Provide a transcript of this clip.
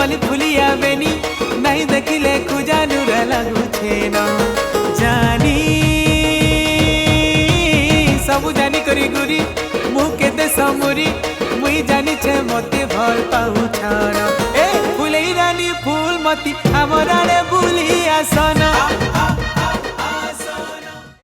मली फुलिया बेनी नहीं देखिले खुजानुर लगुछे न जानी सबु जानी करी गुरी मु केते समूरी मुई जानी छे मते भल पाऊ छान ए फुलेई रानी फूल मती हमर आड़े बुली आसन